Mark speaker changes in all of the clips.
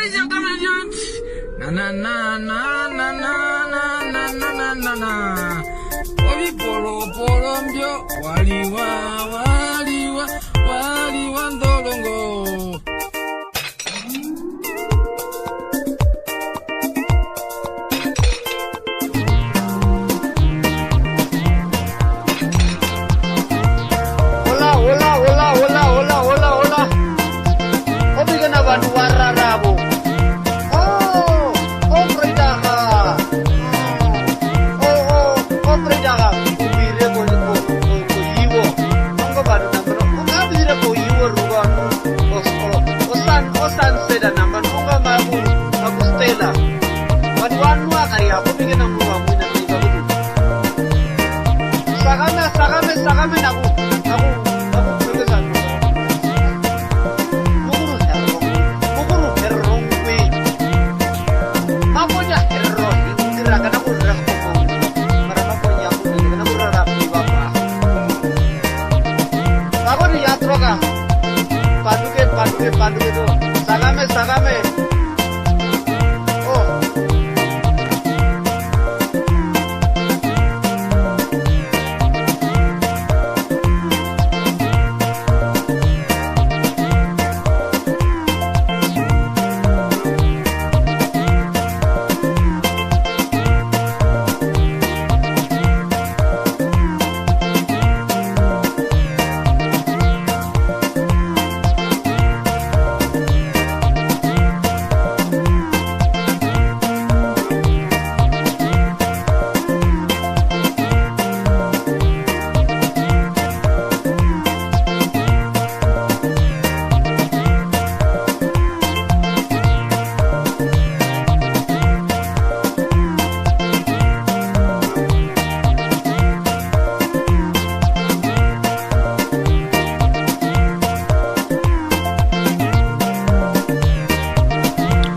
Speaker 1: ladies and gentlemen. Na na na na na na na na na na na. Oli polo polo mbio waliwa waliwa waliwa ndolongo. Hola. Obigan na ba nuwararabo? Predaha. Predaha. Ubire ko iwo. Ang ba na naman? Kung abire ko iwo rugan. Osan seda naman. Kung magustela. Wanu kaya ako bigyan ng mga muna ng iba. Sakame na ako. Pandu itu. Sagame.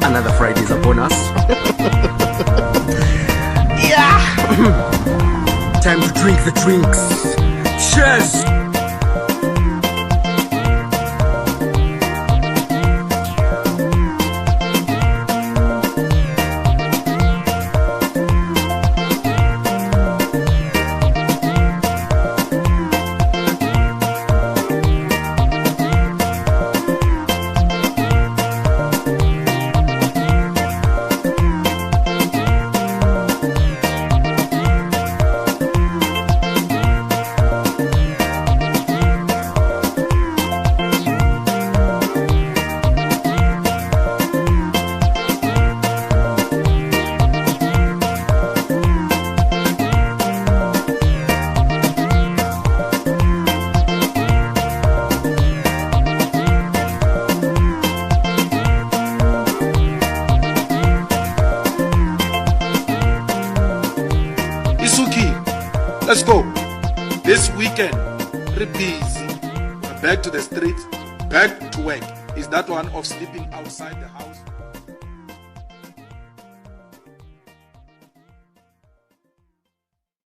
Speaker 1: Another Friday is upon us. Yeah. Time to drink the drinks. Cheers.
Speaker 2: Let's go. This weekend, very busy. We're back to the streets, back to work. Is that one of sleeping outside the house?